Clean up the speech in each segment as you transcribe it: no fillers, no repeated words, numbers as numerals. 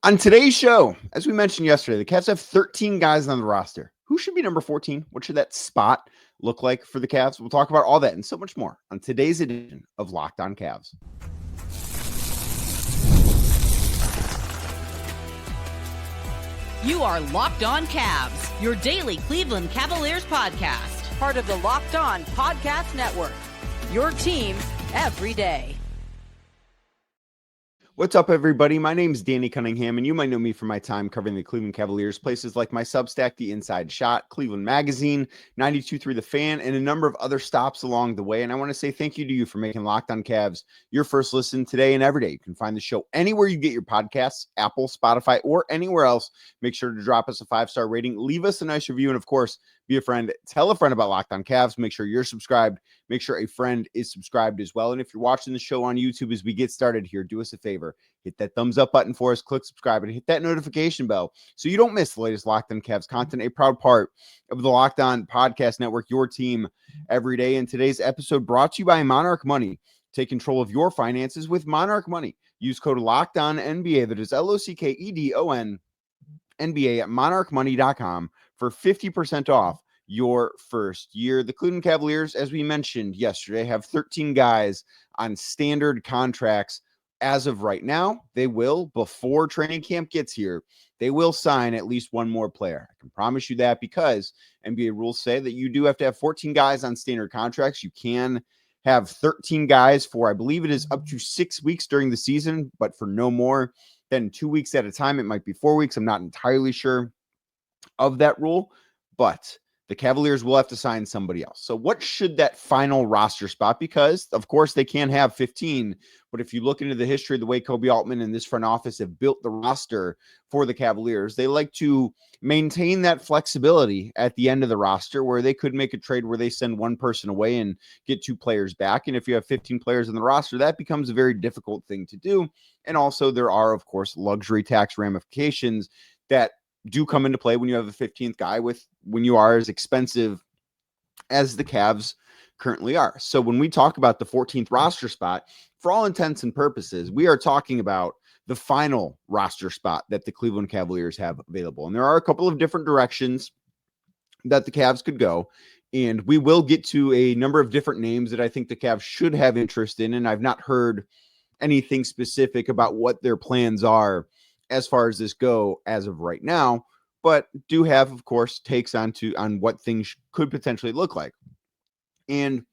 On today's show, as we mentioned yesterday, the Cavs have 13 guys on the roster. Who should be number 14? What should that spot look like for the Cavs? We'll talk about all that and so much more on today's edition of Locked On Cavs. You are Locked On Cavs, your daily Cleveland Cavaliers podcast. Part of the Locked On Podcast Network, your team every day. What's up, everybody? My name is Danny Cunningham, and you might know me from my time covering the Cleveland Cavaliers, places like my Substack, The Inside Shot, Cleveland Magazine, 92.3 The Fan, and a number of other stops along the way. And I want to say thank you to you for making Locked On Cavs your first listen today and every day. You can find the show anywhere you get your podcasts, Apple, Spotify, or anywhere else. Make sure to drop us a 5-star rating, leave us a nice review, and of course, be a friend. Tell a friend about Locked On Cavs. Make sure you're subscribed. Make sure a friend is subscribed as well. And if you're watching the show on YouTube as we get started here, do us a favor. Hit that thumbs up button for us, click subscribe, and hit that notification bell so you don't miss the latest Locked On Cavs content, a proud part of the Locked On Podcast Network, your team every day. And today's episode brought to you by Monarch Money. Take control of your finances with Monarch Money. Use code LOCKEDONNBA, that is LOCKEDON NBA at monarchmoney.com for 50% off your first year. The Cleveland Cavaliers, as we mentioned yesterday, have 13 guys on standard contracts. As of right now, they will, before training camp gets here, they will sign at least one more player. I can promise you that because NBA rules say that you do have to have 14 guys on standard contracts. You can have 13 guys for, I believe it is up to 6 weeks during the season, but for no more than 2 weeks at a time. It might be 4 weeks. I'm not entirely sure of that rule, but the Cavaliers will have to sign somebody else. So what should that final roster spot? Because, of course, they can have 15. But if you look into the history of the way Kobe Altman and this front office have built the roster for the Cavaliers, they like to maintain that flexibility at the end of the roster where they could make a trade where they send one person away and get 2 players back. And if you have 15 players in the roster, that becomes a very difficult thing to do. And also there are, of course, luxury tax ramifications that do come into play when you have a 15th guy when you are as expensive as the Cavs currently are. So when we talk about the 14th roster spot, for all intents and purposes, we are talking about the final roster spot that the Cleveland Cavaliers have available. And there are a couple of different directions that the Cavs could go. And we will get to a number of different names that I think the Cavs should have interest in. And I've not heard anything specific about what their plans are as far as this go as of right now, but do have, of course, takes on what things could potentially look like. And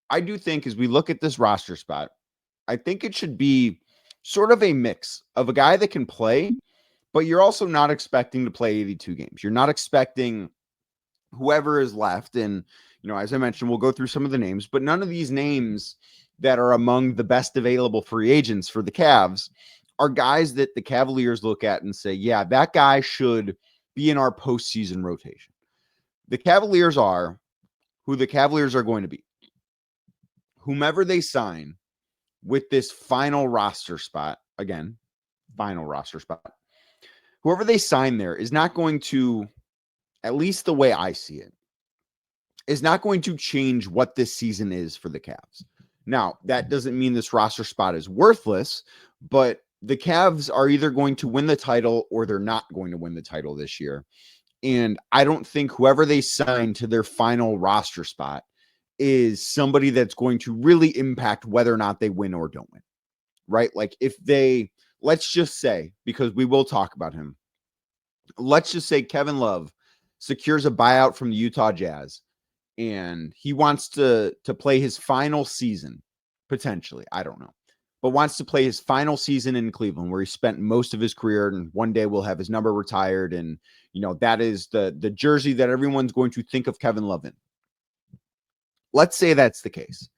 I do think as we look at this roster spot, I think it should be sort of a mix of a guy that can play, but you're also not expecting to play 82 games. You're not expecting whoever is left. And, as I mentioned, we'll go through some of the names, but none of these names that are among the best available free agents for the Cavs are guys that the Cavaliers look at and say, yeah, that guy should be in our postseason rotation. The Cavaliers are who the Cavaliers are going to be. Whomever they sign with this final roster spot, again, final roster spot, whoever they sign there is not going to, at least the way I see it, is not going to change what this season is for the Cavs. Now, that doesn't mean this roster spot is worthless, but the Cavs are either going to win the title or they're not going to win the title this year. And I don't think whoever they sign to their final roster spot is somebody that's going to really impact whether or not they win or don't win, right? Like if let's just say, because we will talk about him, let's just say Kevin Love secures a buyout from the Utah Jazz and he wants to play his final season, potentially, I don't know, but wants to play his final season in Cleveland where he spent most of his career, and one day will have his number retired. And, that is the jersey that everyone's going to think of Kevin Love in. Let's say that's the case.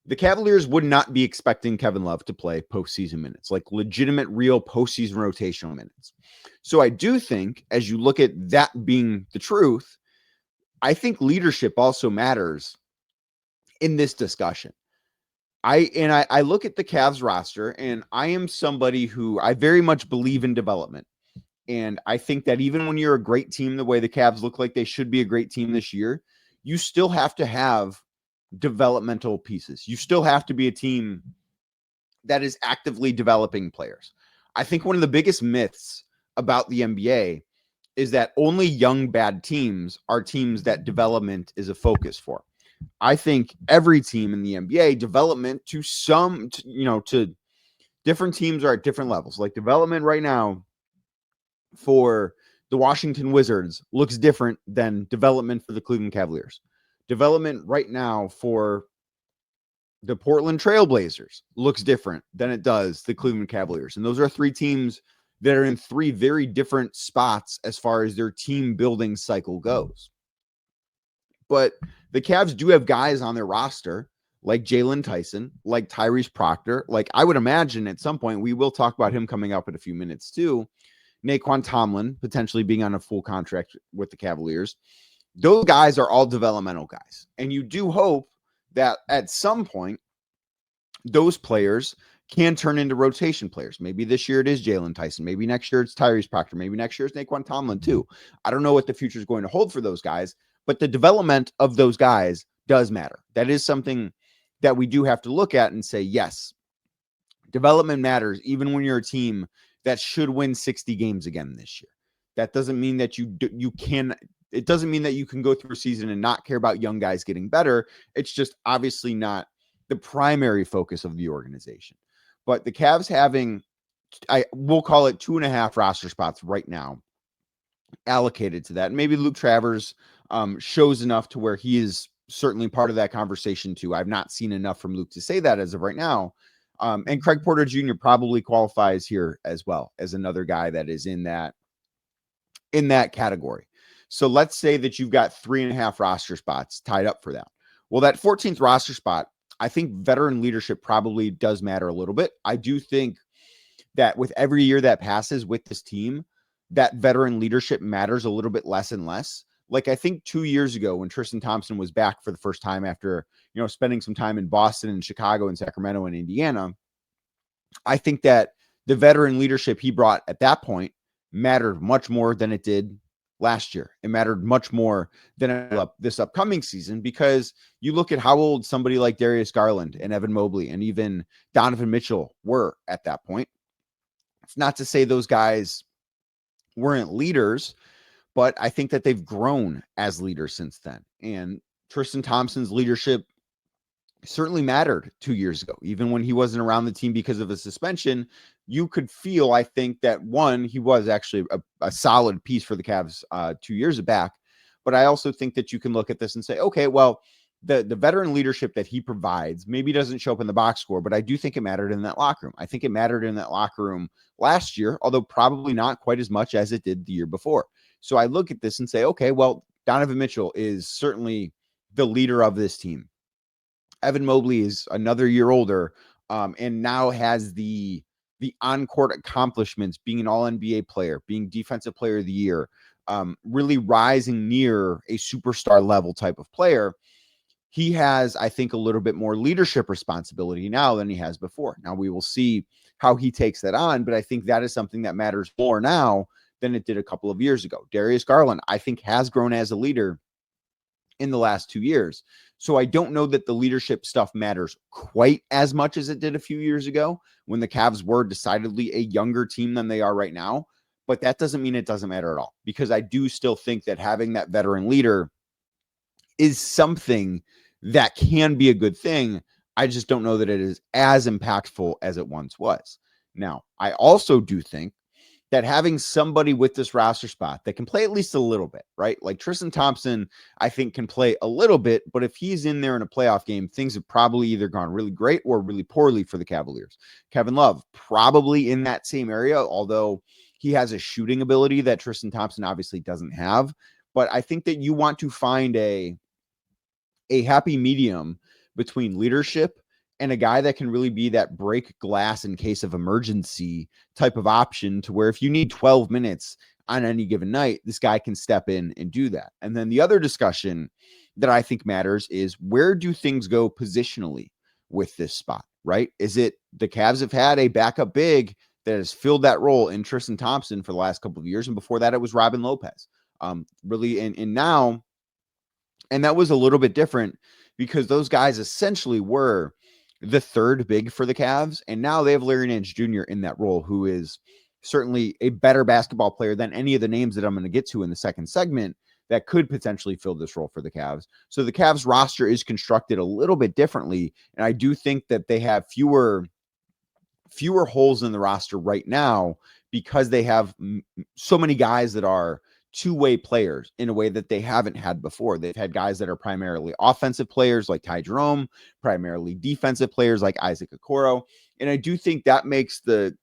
The Cavaliers would not be expecting Kevin Love to play postseason minutes, like legitimate, real postseason rotational minutes. So I do think, as you look at that being the truth, I think leadership also matters in this discussion. I look at the Cavs roster, and I am somebody who I very much believe in development. And I think that even when you're a great team, the way the Cavs look like they should be a great team this year, you still have to have developmental pieces. You still have to be a team that is actively developing players. I think one of the biggest myths about the NBA is that only young, bad teams are teams that development is a focus for. I think every team in the NBA, development to different teams are at different levels. Like development right now for the Washington Wizards looks different than development for the Cleveland Cavaliers. Development right now for the Portland Trailblazers looks different than it does the Cleveland Cavaliers. And those are three teams that are in three very different spots as far as their team building cycle goes. But the Cavs do have guys on their roster like Jalen Tyson, like Tyrese Proctor. Like I would imagine at some point, we will talk about him coming up in a few minutes too. Nae'Qwan Tomlin potentially being on a full contract with the Cavaliers. Those guys are all developmental guys. And you do hope that at some point, those players can turn into rotation players. Maybe this year it is Jalen Tyson. Maybe next year it's Tyrese Proctor. Maybe next year it's Nae'Qwan Tomlin too. I don't know what the future is going to hold for those guys, but the development of those guys does matter. That is something that we do have to look at and say, yes, development matters even when you're a team that should win 60 games again this year. That doesn't mean that it doesn't mean that you can go through a season and not care about young guys getting better. It's just obviously not the primary focus of the organization. But the Cavs we'll call it 2.5 roster spots right now allocated to that. And maybe Luke Travers shows enough to where he is certainly part of that conversation too. I've not seen enough from Luke to say that as of right now. And Craig Porter Jr. probably qualifies here as well as another guy that is in that category. So let's say that you've got 3.5 roster spots tied up for that. Well, that 14th roster spot, I think veteran leadership probably does matter a little bit. I do think that with every year that passes with this team, that veteran leadership matters a little bit less and less. Like I think 2 years ago when Tristan Thompson was back for the first time after, spending some time in Boston and Chicago and Sacramento and Indiana, I think that the veteran leadership he brought at that point mattered much more than it did last year. It mattered much more than this upcoming season, because you look at how old somebody like Darius Garland and Evan Mobley and even Donovan Mitchell were at that point. It's not to say those guys weren't leaders, but I think that they've grown as leaders since then. And Tristan Thompson's leadership certainly mattered 2 years ago. Even when he wasn't around the team because of a suspension, you could feel, I think, that one, he was actually a solid piece for the Cavs 2 years back. But I also think that you can look at this and say, okay, well, the veteran leadership that he provides maybe doesn't show up in the box score, but I do think it mattered in that locker room. I think it mattered in that locker room last year, although probably not quite as much as it did the year before. So I look at this and say, okay, well, Donovan Mitchell is certainly the leader of this team. Evan Mobley is another year older and now has the on-court accomplishments, being an all-NBA player, being defensive player of the year, really rising near a superstar level type of player. He has, I think, a little bit more leadership responsibility now than he has before. Now we will see how he takes that on, but I think that is something that matters more now than it did a couple of years ago. Darius Garland, I think, has grown as a leader in the last 2 years. So I don't know that the leadership stuff matters quite as much as it did a few years ago when the Cavs were decidedly a younger team than they are right now. But that doesn't mean it doesn't matter at all, because I do still think that having that veteran leader is something that can be a good thing. I just don't know that it is as impactful as it once was. Now, I also do think that having somebody with this roster spot that can play at least a little bit, right? Like Tristan Thompson, I think can play a little bit, but if he's in there in a playoff game, things have probably either gone really great or really poorly for the Cavaliers. Kevin Love, probably in that same area, although he has a shooting ability that Tristan Thompson obviously doesn't have. But I think that you want to find a happy medium between leadership and a guy that can really be that break glass in case of emergency type of option, to where if you need 12 minutes on any given night, this guy can step in and do that. And then the other discussion that I think matters is, where do things go positionally with this spot, right? Is it the Cavs have had a backup big that has filled that role in Tristan Thompson for the last couple of years, and before that it was Robin Lopez. Really, and now, and that was a little bit different because those guys essentially were the third big for the Cavs. And now they have Larry Nance Jr. in that role, who is certainly a better basketball player than any of the names that I'm going to get to in the second segment that could potentially fill this role for the Cavs. So the Cavs roster is constructed a little bit differently. And I do think that they have fewer holes in the roster right now because they have so many guys that are two-way players in a way that they haven't had before. They've had guys that are primarily offensive players like Ty Jerome, primarily defensive players like Isaac Okoro. And I do think that makes the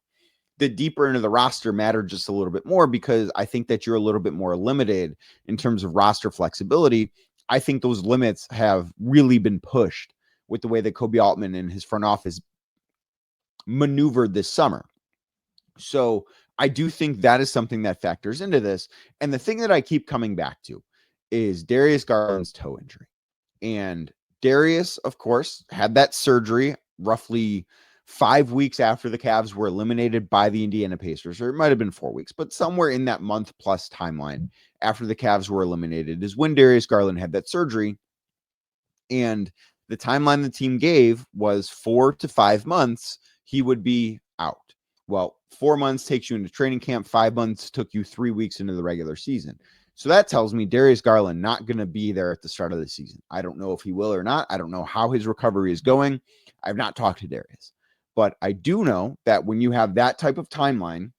deeper into the roster matter just a little bit more, because I think that you're a little bit more limited in terms of roster flexibility. I think those limits have really been pushed with the way that Kobe Altman and his front office maneuvered this summer. So I do think that is something that factors into this. And the thing that I keep coming back to is Darius Garland's toe injury. And Darius, of course, had that surgery roughly 5 weeks after the Cavs were eliminated by the Indiana Pacers, or it might have been 4 weeks, but somewhere in that month plus timeline after the Cavs were eliminated is when Darius Garland had that surgery. And the timeline the team gave was 4 to 5 months he would be out. Well, 4 months takes you into training camp. 5 months took you 3 weeks into the regular season. So that tells me Darius Garland not going to be there at the start of the season. I don't know if he will or not. I don't know how his recovery is going. I've not talked to Darius. But I do know that when you have that type of timeline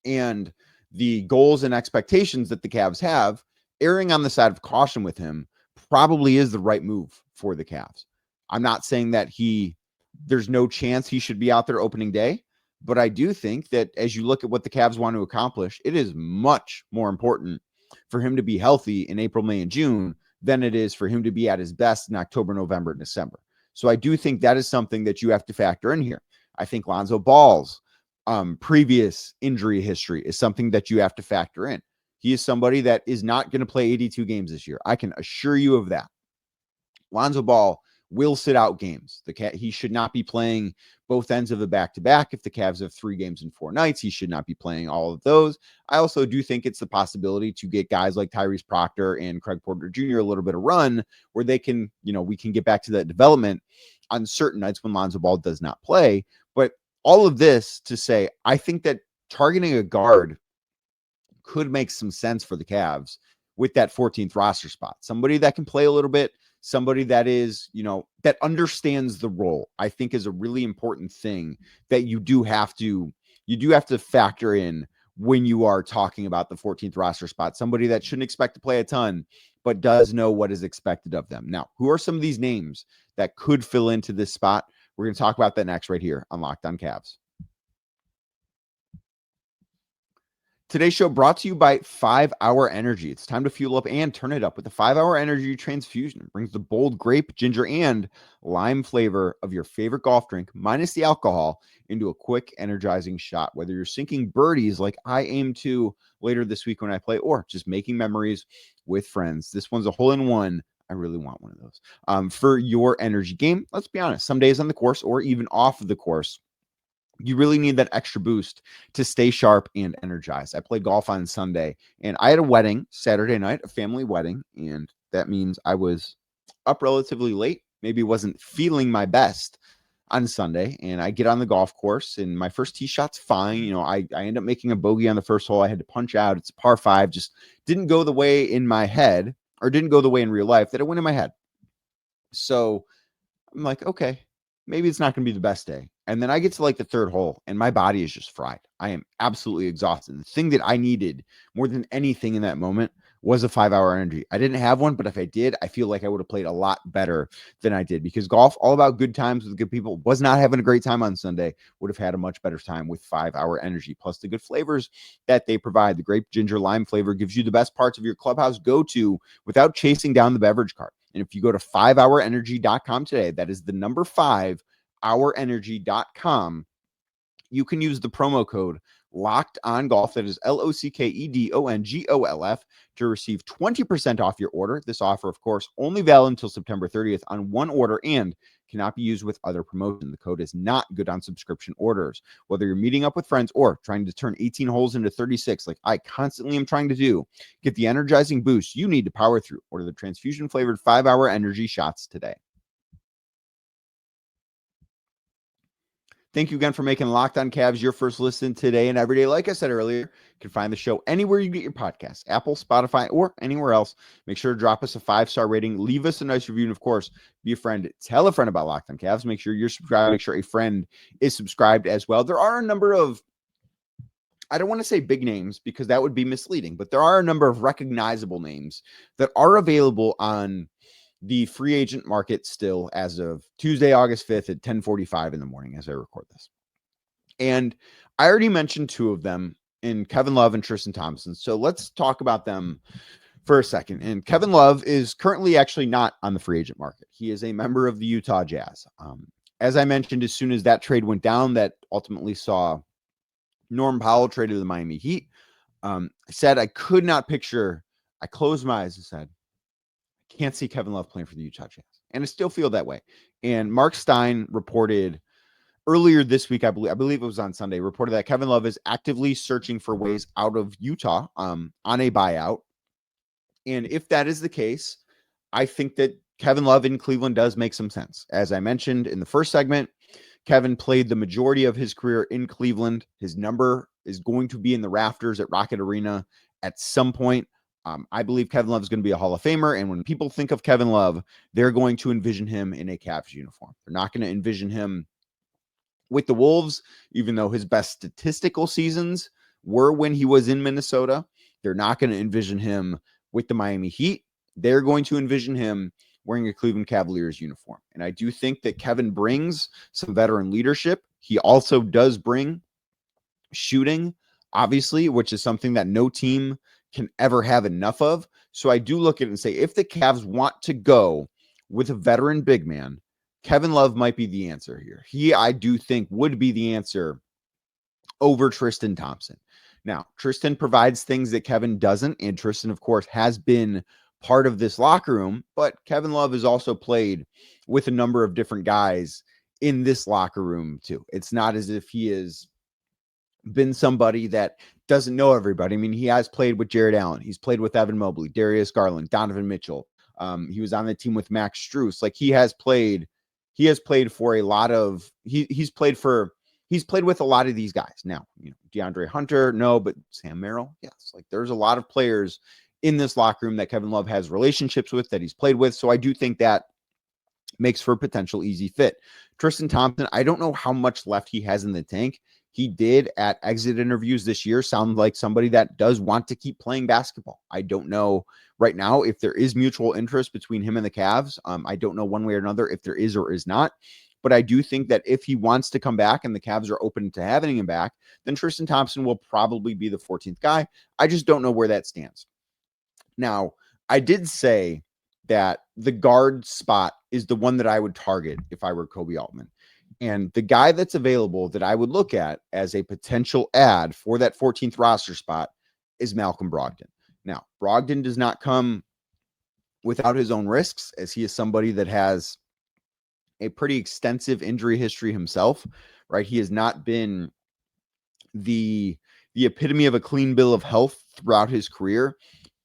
and the goals and expectations that the Cavs have, erring on the side of caution with him probably is the right move for the Cavs. I'm not saying that there's no chance he should be out there opening day, but I do think that as you look at what the Cavs want to accomplish, it is much more important for him to be healthy in April, May, and June than it is for him to be at his best in October, November, and December. So I do think that is something that you have to factor in here. I think Lonzo Ball's previous injury history is something that you have to factor in. He is somebody that is not going to play 82 games this year. I can assure you of that. Lonzo Ball will sit out games. He should not be playing both ends of the back-to-back. If the Cavs have 3 games in 4 nights, he should not be playing all of those. I also do think it's the possibility to get guys like Tyrese Proctor and Craig Porter Jr. a little bit of run where they can, we can get back to that development on certain nights when Lonzo Ball does not play. But all of this to say, I think that targeting a guard could make some sense for the Cavs with that 14th roster spot. Somebody that can play a little bit, somebody that is, that understands the role, I think is a really important thing that you do have to factor in when you are talking about the 14th roster spot. Somebody that shouldn't expect to play a ton, but does know what is expected of them. Now, who are some of these names that could fill into this spot? We're going to talk about that next right here on Locked On Cavs. Today's show brought to you by 5 Hour Energy. It's time to fuel up and turn it up with the 5 Hour Energy Transfusion. It brings the bold grape, ginger, and lime flavor of your favorite golf drink, minus the alcohol, into a quick, energizing shot. Whether you're sinking birdies like I aim to later this week when I play, or just making memories with friends, this one's a hole-in-one. I really want one of those for your energy game. Let's be honest, some days on the course or even off of the course, you really need that extra boost to stay sharp and energized. I played golf on Sunday, and I had a wedding Saturday night, a family wedding, and that means I was up relatively late, maybe wasn't feeling my best on Sunday, and I get on the golf course, and my first tee shot's fine. I end up making a bogey on the first hole. I had to punch out. It's a par 5, just didn't go the way in my head, or didn't go the way in real life that it went in my head. So I'm like, okay, maybe it's not going to be the best day. And then I get to like the third hole and my body is just fried. I am absolutely exhausted. The thing that I needed more than anything in that moment was a 5 Hour Energy. I didn't have one, but if I did, I feel like I would have played a lot better than I did, because golf, all about good times with good people. Was not having a great time on Sunday. Would have had a much better time with 5 Hour Energy. Plus the good flavors that they provide. The grape, ginger, lime flavor gives you the best parts of your clubhouse go-to without chasing down the beverage cart. And if you go to 5hourenergy.com today, that is the number 5, hourenergy.com, you can use the promo code Locked On Golf, that is LOCKEDONGOLF, to receive 20% off your order. This offer, of course, only valid until September 30th on one order and cannot be used with other promotion. The code is not good on subscription orders. Whether you're meeting up with friends or trying to turn 18 holes into 36, like I constantly am trying to do, get the energizing boost you need to power through. Order the transfusion flavored 5 Hour Energy shots today. Thank you again for making Locked On Cavs your first listen today and every day. Like I said earlier, you can find the show anywhere you get your podcasts, Apple, Spotify, or anywhere else. Make sure to drop us a 5-star rating, leave us a nice review, and of course, be a friend. Tell a friend about Locked On Cavs. Make sure you're subscribed. Make sure a friend is subscribed as well. There are a number of, I don't want to say big names because that would be misleading, but there are a number of recognizable names that are available on the free agent market still as of Tuesday, August 5th at 10:45 in the morning as I record this. And I already mentioned two of them in Kevin Love and Tristan Thompson. So let's talk about them for a second. And Kevin Love is currently actually not on the free agent market. He is a member of the Utah Jazz. As I mentioned, as soon as that trade went down, that ultimately saw Norm Powell traded to the Miami Heat. I said I could not picture, I closed my eyes and said, can't see Kevin Love playing for the Utah Jazz. And I still feel that way. And Mark Stein reported earlier this week, I believe it was on Sunday, reported that Kevin Love is actively searching for ways out of Utah on a buyout. And if that is the case, I think that Kevin Love in Cleveland does make some sense. As I mentioned in the first segment, Kevin played the majority of his career in Cleveland. His number is going to be in the rafters at Rocket Arena at some point. I believe Kevin Love is going to be a Hall of Famer. And when people think of Kevin Love, they're going to envision him in a Cavs uniform. They're not going to envision him with the Wolves, even though his best statistical seasons were when he was in Minnesota. They're not going to envision him with the Miami Heat. They're going to envision him wearing a Cleveland Cavaliers uniform. And I do think that Kevin brings some veteran leadership. He also does bring shooting, obviously, which is something that no team can ever have enough of. So I do look at it and say, if the Cavs want to go with a veteran big man, Kevin Love might be the answer here. He, I do think, would be the answer over Tristan Thompson. Now, Tristan provides things that Kevin doesn't, and Tristan, of course, has been part of this locker room, but Kevin Love has also played with a number of different guys in this locker room too. It's not as if he has been somebody that doesn't know everybody. I mean, he has played with Jared Allen. He's played with Evan Mobley, Darius Garland, Donovan Mitchell. He was on the team with Max Strus. Like he has played for a lot of, he's played with a lot of these guys. Now, DeAndre Hunter, no, but Sam Merrill, yes. Like there's a lot of players in this locker room that Kevin Love has relationships with, that he's played with. So I do think that makes for a potential easy fit. Tristan Thompson, I don't know how much left he has in the tank. He did at exit interviews this year sound like somebody that does want to keep playing basketball. I don't know right now if there is mutual interest between him and the Cavs. I don't know one way or another if there is or is not. But I do think that if he wants to come back and the Cavs are open to having him back, then Tristan Thompson will probably be the 14th guy. I just don't know where that stands. Now, I did say that the guard spot is the one that I would target if I were Kobe Altman. And the guy that's available that I would look at as a potential add for that 14th roster spot is Malcolm Brogdon. Now, Brogdon does not come without his own risks, as he is somebody that has a pretty extensive injury history himself, right? He has not been the epitome of a clean bill of health throughout his career,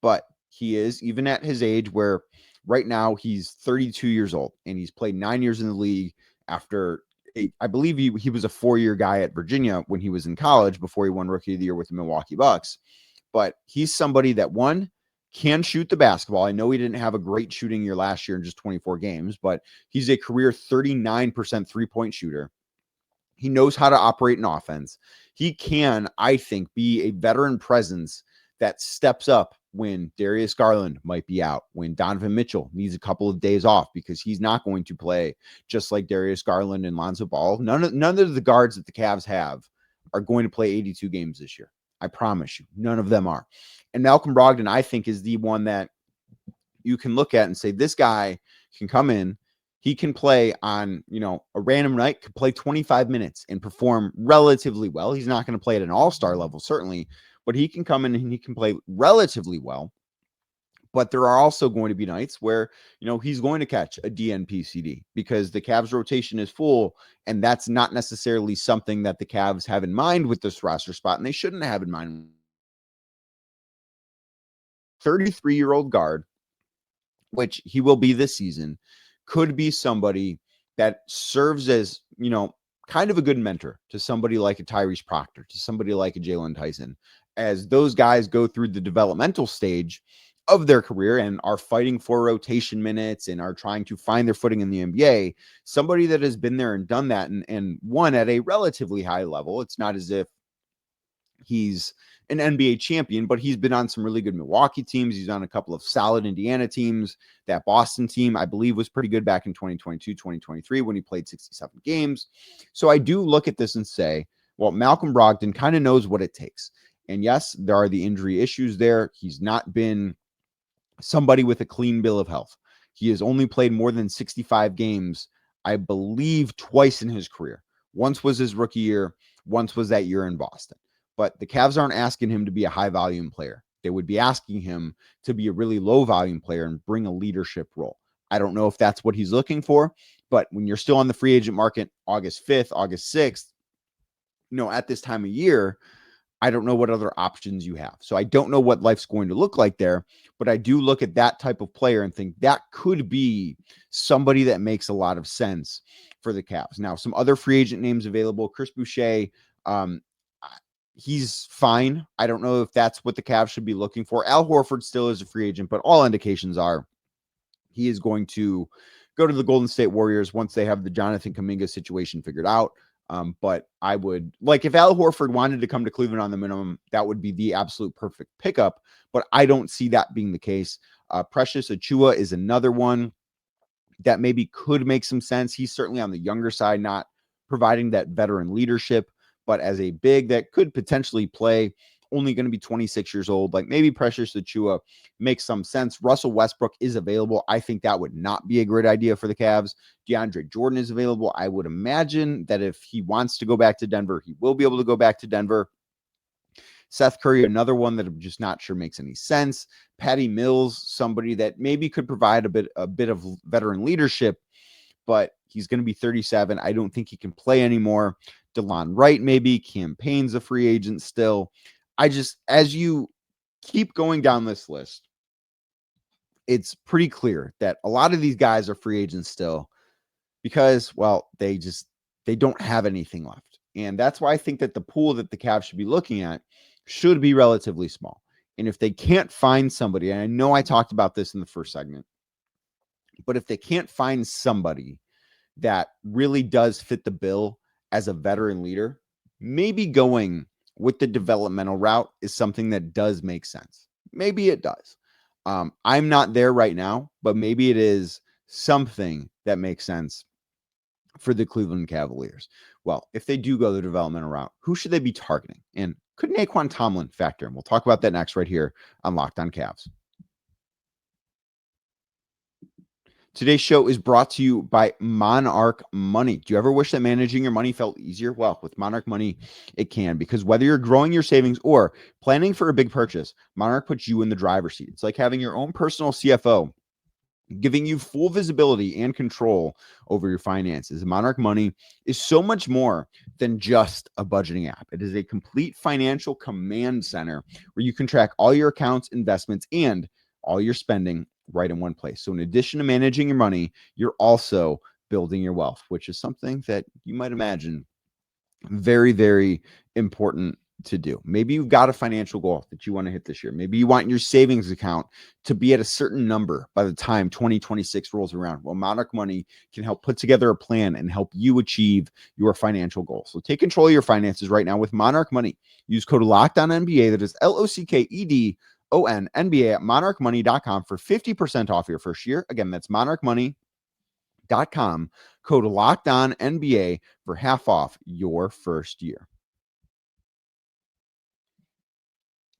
but he is, even at his age where right now he's 32 years old and he's played 9 years in the league after, I believe he was a 4-year guy at Virginia when he was in college before he won Rookie of the Year with the Milwaukee Bucks. But he's somebody that, one, can shoot the basketball. I know he didn't have a great shooting year last year in just 24 games, but he's a career 39% three-point shooter. He knows how to operate an offense. He can, I think, be a veteran presence that steps up when Darius Garland might be out, when Donovan Mitchell needs a couple of days off, because he's not going to play just like Darius Garland and Lonzo Ball. None of the guards that the Cavs have are going to play 82 games this year. I promise you, none of them are. And Malcolm Brogdon, I think, is the one that you can look at and say, this guy can come in. He can play on, a random night, could play 25 minutes and perform relatively well. He's not going to play at an all-star level, certainly, but he can come in and he can play relatively well. But there are also going to be nights where, he's going to catch a DNP CD because the Cavs rotation is full. And that's not necessarily something that the Cavs have in mind with this roster spot. And they shouldn't have in mind. 33-year-old guard, which he will be this season, could be somebody that serves as, kind of a good mentor to somebody like a Tyrese Proctor, to somebody like a Jalen Tyson, as those guys go through the developmental stage of their career and are fighting for rotation minutes and are trying to find their footing in the NBA. Somebody that has been there and done that and won at a relatively high level. It's not as if he's an NBA champion, but he's been on some really good Milwaukee teams. He's on a couple of solid Indiana teams. That Boston team, I believe, was pretty good back in 2022, 2023 when he played 67 games. So I do look at this and say, well, Malcolm Brogdon kind of knows what it takes. And yes, there are the injury issues there. He's not been somebody with a clean bill of health. He has only played more than 65 games, I believe, twice in his career. Once was his rookie year. Once was that year in Boston. But the Cavs aren't asking him to be a high volume player. They would be asking him to be a really low volume player and bring a leadership role. I don't know if that's what he's looking for, but when you're still on the free agent market, August 5th, August 6th, at this time of year, I don't know what other options you have. So I don't know what life's going to look like there, but I do look at that type of player and think that could be somebody that makes a lot of sense for the Cavs. Now, some other free agent names available, Chris Boucher, he's fine. I don't know if that's what the Cavs should be looking for. Al Horford still is a free agent, but all indications are he is going to go to the Golden State Warriors once they have the Jonathan Kuminga situation figured out. But I would like if Al Horford wanted to come to Cleveland on the minimum, that would be the absolute perfect pickup. But I don't see that being the case. Precious Achiuwa is another one that maybe could make some sense. He's certainly on the younger side, not providing that veteran leadership, but as a big that could potentially play, only going to be 26 years old. Like maybe Precious Achiuwa makes some sense. Russell Westbrook is available. I think that would not be a great idea for the Cavs. DeAndre Jordan is available. I would imagine that if he wants to go back to Denver, he will be able to go back to Denver. Seth Curry, another one that I'm just not sure makes any sense. Patty Mills, somebody that maybe could provide a bit of veteran leadership, but he's going to be 37. I don't think he can play anymore. DeLon Wright, maybe. Cam Payne's a free agent still. As you keep going down this list, it's pretty clear that a lot of these guys are free agents still because, well, they don't have anything left. And that's why I think that the pool that the Cavs should be looking at should be relatively small. And if they can't find somebody, and I know I talked about this in the first segment, but if they can't find somebody that really does fit the bill as a veteran leader, maybe going with the developmental route is something that does make sense. Maybe it does. I'm not there right now, but maybe it is something that makes sense for the Cleveland Cavaliers. Well, if they do go the developmental route, who should they be targeting? And could Nae'Qwan Tomlin factor in? We'll talk about that next right here on Locked On Cavs. Today's show is brought to you by Monarch Money. Do you ever wish that managing your money felt easier? Well, with Monarch Money, it can, because whether you're growing your savings or planning for a big purchase, Monarch puts you in the driver's seat. It's like having your own personal CFO, giving you full visibility and control over your finances. Monarch Money is so much more than just a budgeting app. It is a complete financial command center where you can track all your accounts, investments, and all your spending right in one place. So in addition to managing your money, you're also building your wealth, which is something that you might imagine very, very important to do. Maybe you've got a financial goal that you want to hit this year. Maybe you want your savings account to be at a certain number by the time 2026 rolls around. Well, Monarch Money can help put together a plan and help you achieve your financial goals. So take control of your finances right now with Monarch Money. Use code LOCKEDONNBA, that is LOCKEDONNBA at monarchmoney.com for 50% off your first year. Again, that's monarchmoney.com, code LOCKEDONNBA for half off your first year.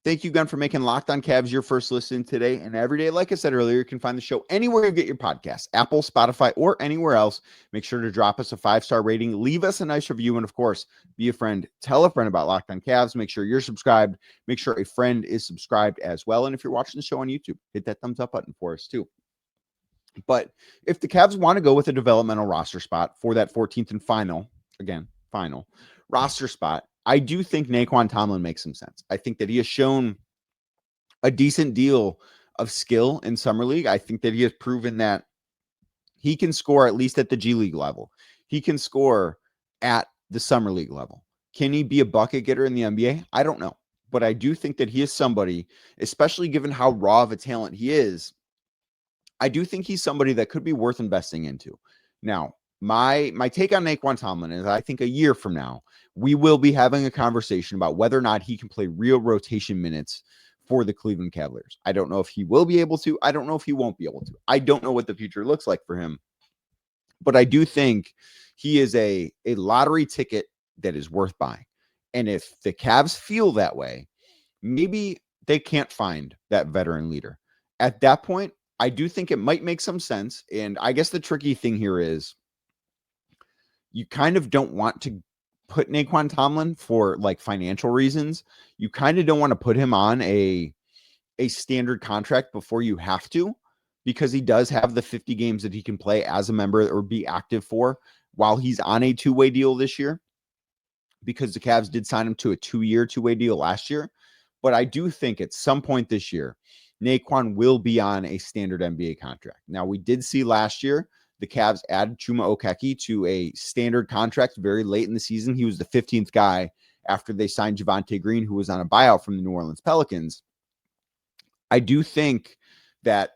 Thank you again for making Locked On Cavs your first listen today and every day. Like I said earlier, you can find the show anywhere you get your podcasts, Apple, Spotify, or anywhere else. Make sure to drop us a 5-star rating, leave us a nice review, and of course, be a friend. Tell a friend about Locked On Cavs. Make sure you're subscribed. Make sure a friend is subscribed as well. And if you're watching the show on YouTube, hit that thumbs up button for us too. But if the Cavs want to go with a developmental roster spot for that 14th and final roster spot, I do think Nae'Qwan Tomlin makes some sense. I think that he has shown a decent deal of skill in Summer League. I think that he has proven that he can score at least at the G League level. He can score at the summer league level. Can he be a bucket getter in the NBA? I don't know. But I do think that he is somebody, especially given how raw of a talent he is, I do think he's somebody that could be worth investing into. Now, my take on Nae'Qwan Tomlin is I think a year from now, we will be having a conversation about whether or not he can play real rotation minutes for the Cleveland Cavaliers. I don't know if he will be able to. I don't know if he won't be able to. I don't know what the future looks like for him. But I do think he is a lottery ticket that is worth buying. And if the Cavs feel that way, maybe they can't find that veteran leader. At that point, I do think it might make some sense. And I guess the tricky thing here is you kind of don't want to put Nae'Qwan Tomlin for like financial reasons. You kind of don't want to put him on a standard contract before you have to, because he does have the 50 games that he can play as a member or be active for while he's on a two-way deal this year, because the Cavs did sign him to a 2-year two-way deal last year. But I do think at some point this year, Nae'Qwan will be on a standard NBA contract. Now, we did see last year the Cavs add Chuma Okeke to a standard contract very late in the season. He was the 15th guy after they signed Javonte Green, who was on a buyout from the New Orleans Pelicans. I do think that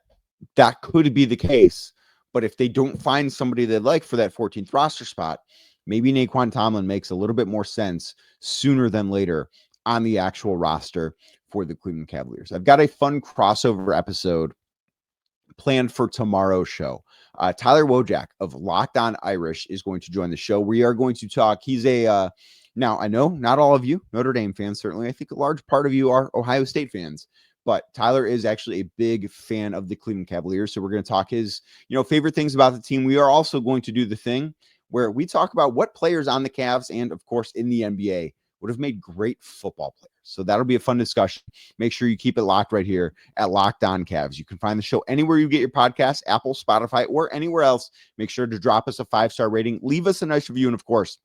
could be the case, but if they don't find somebody they like for that 14th roster spot, maybe Nae'Qwan Tomlin makes a little bit more sense sooner than later on the actual roster for the Cleveland Cavaliers. I've got a fun crossover episode planned for tomorrow's show. Tyler Wojak of Locked On Irish is going to join the show. We are going to talk. He's now I know not all of you Notre Dame fans, certainly. I think a large part of you are Ohio State fans, but Tyler is actually a big fan of the Cleveland Cavaliers. So we're going to talk his, favorite things about the team. We are also going to do the thing where we talk about what players on the Cavs and, of course, in the NBA would have made great football players. So that'll be a fun discussion. Make sure you keep it locked right here at Locked On Cavs. You can find the show anywhere you get your podcasts, Apple, Spotify, or anywhere else. Make sure to drop us a 5-star rating. Leave us a nice review. And, of course,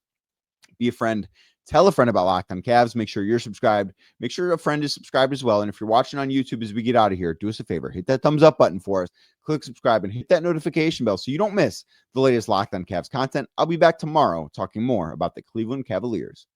be a friend. Tell a friend about Locked On Cavs. Make sure you're subscribed. Make sure a friend is subscribed as well. And if you're watching on YouTube as we get out of here, do us a favor. Hit that thumbs up button for us. Click subscribe and hit that notification bell so you don't miss the latest Locked On Cavs content. I'll be back tomorrow talking more about the Cleveland Cavaliers.